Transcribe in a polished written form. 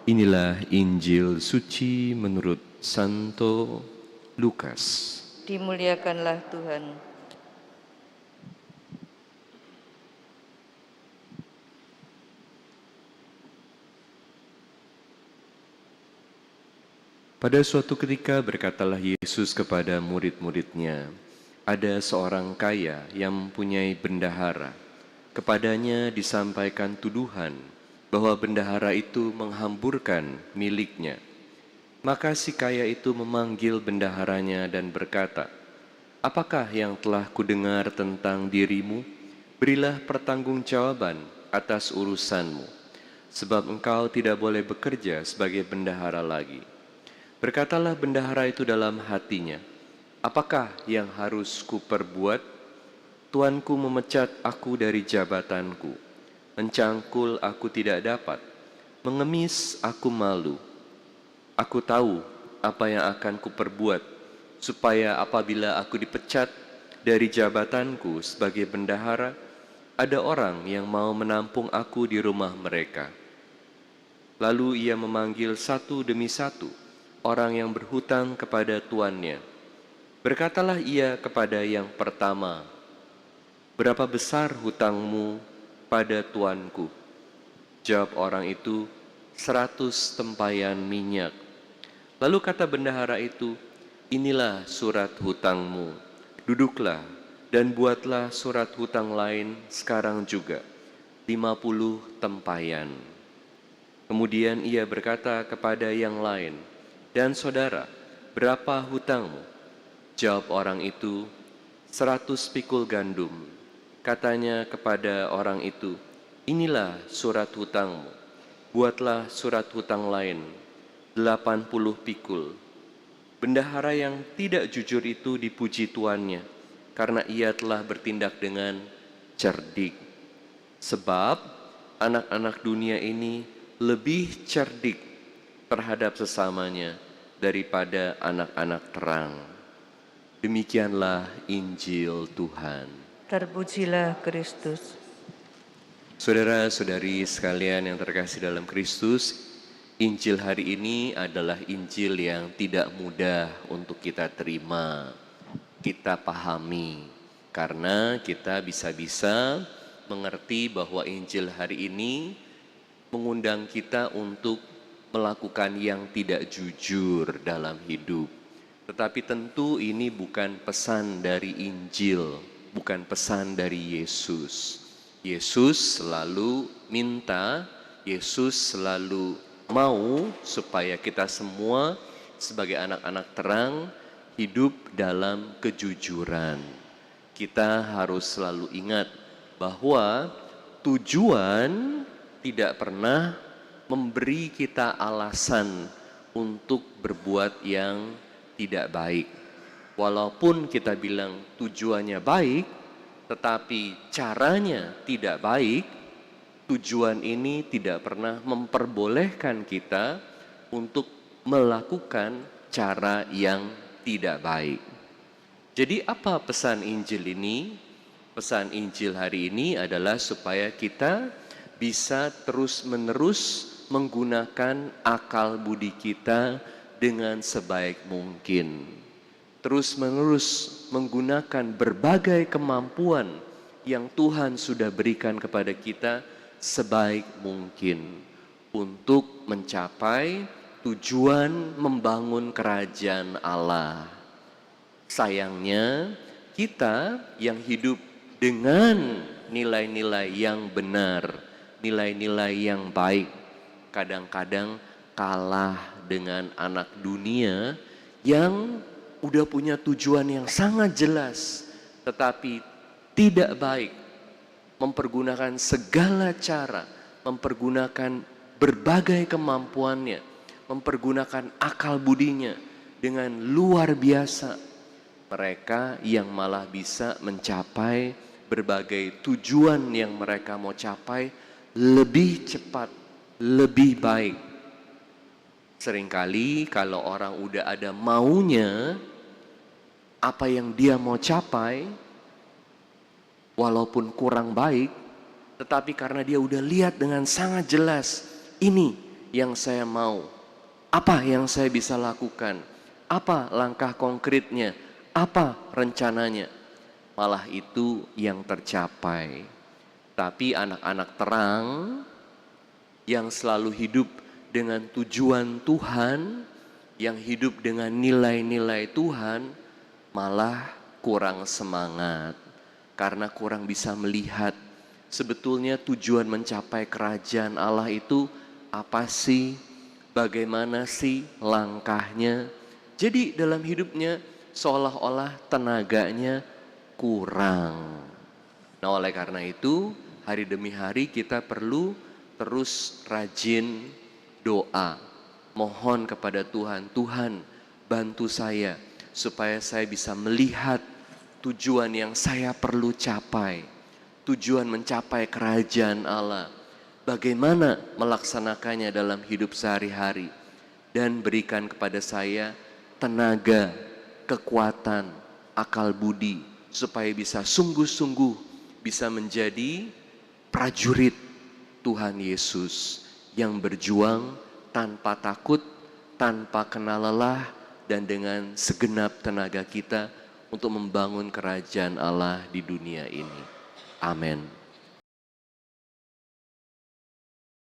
Inilah Injil suci menurut Santo Lukas. Dimuliakanlah Tuhan. Pada suatu ketika berkatalah Yesus kepada murid-muridnya, ada seorang kaya yang mempunyai bendahara. Kepadanya disampaikan tuduhan bahwa bendahara itu menghamburkan miliknya. Maka si kaya itu memanggil bendaharanya dan berkata, "Apakah yang telah kudengar tentang dirimu? Berilah pertanggungjawaban atas urusanmu, sebab engkau tidak boleh bekerja sebagai bendahara lagi." Berkatalah bendahara itu dalam hatinya, "Apakah yang harus kuperbuat? Tuanku memecat aku dari jabatanku, mencangkul aku tidak dapat, mengemis aku malu. Aku tahu apa yang akan kuperbuat, supaya apabila aku dipecat dari jabatanku sebagai bendahara, ada orang yang mau menampung aku di rumah mereka." Lalu ia memanggil satu demi satu orang yang berhutang kepada tuannya. Berkatalah ia kepada yang pertama, "Berapa besar hutangmu pada tuanku?" Jawab orang itu, 100 tempayan minyak. Lalu kata bendahara itu, "Inilah surat hutangmu. Duduklah dan buatlah surat hutang lain sekarang juga, 50 tempayan." Kemudian ia berkata kepada yang lain, "Dan saudara, berapa hutangmu?" Jawab orang itu, 100 pikul gandum. Katanya kepada orang itu, "Inilah surat hutangmu. Buatlah surat hutang lain, 80 pikul." Bendahara yang tidak jujur itu dipuji tuannya, karena ia telah bertindak dengan cerdik. Sebab anak-anak dunia ini lebih cerdik terhadap sesamanya daripada anak-anak terang. Demikianlah Injil Tuhan. Terpujilah Kristus. Saudara-saudari sekalian yang terkasih dalam Kristus, Injil hari ini adalah Injil yang tidak mudah untuk kita terima, kita pahami, karena kita bisa-bisa mengerti bahwa Injil hari ini mengundang kita untuk melakukan yang tidak jujur dalam hidup. Tetapi tentu ini bukan pesan dari Injil, bukan pesan dari Yesus. Yesus selalu minta, Yesus selalu mau supaya kita semua sebagai anak-anak terang hidup dalam kejujuran. Kita harus selalu ingat bahwa tujuan tidak pernah memberi kita alasan untuk berbuat yang tidak baik. Walaupun kita bilang tujuannya baik, tetapi caranya tidak baik, tujuan ini tidak pernah memperbolehkan kita untuk melakukan cara yang tidak baik. Jadi apa pesan Injil ini? Pesan Injil hari ini adalah supaya kita bisa terus-menerus menggunakan akal budi kita dengan sebaik mungkin. Terus-menerus menggunakan berbagai kemampuan yang Tuhan sudah berikan kepada kita sebaik mungkin untuk mencapai tujuan membangun kerajaan Allah. Sayangnya, kita yang hidup dengan nilai-nilai yang benar, nilai-nilai yang baik, kadang-kadang kalah dengan anak dunia yang udah punya tujuan yang sangat jelas, tetapi tidak baik, mempergunakan segala cara, mempergunakan berbagai kemampuannya, mempergunakan akal budinya dengan luar biasa. Mereka yang malah bisa mencapai berbagai tujuan yang mereka mau capai lebih cepat, lebih baik. Seringkali kalau orang udah ada maunya, apa yang dia mau capai, walaupun kurang baik, tetapi karena dia udah lihat dengan sangat jelas, ini yang saya mau? Apa yang saya bisa lakukan? Apa langkah konkretnya? Apa rencananya? Malah itu yang tercapai. Tapi anak-anak terang yang selalu hidup dengan tujuan Tuhan, yang hidup dengan nilai-nilai Tuhan, malah kurang semangat karena kurang bisa melihat sebetulnya tujuan mencapai kerajaan Allah itu apa sih? Bagaimana sih langkahnya? Jadi dalam hidupnya seolah-olah tenaganya kurang. Nah, oleh karena itu, hari demi hari kita perlu terus rajin doa. Mohon kepada Tuhan, Tuhan bantu saya supaya saya bisa melihat tujuan yang saya perlu capai. Tujuan mencapai kerajaan Allah. Bagaimana melaksanakannya dalam hidup sehari-hari. Dan berikan kepada saya tenaga, kekuatan, akal budi. Supaya bisa sungguh-sungguh bisa menjadi prajurit Tuhan Yesus yang berjuang tanpa takut, tanpa kenal lelah, dan dengan segenap tenaga kita untuk membangun kerajaan Allah di dunia ini. Amin.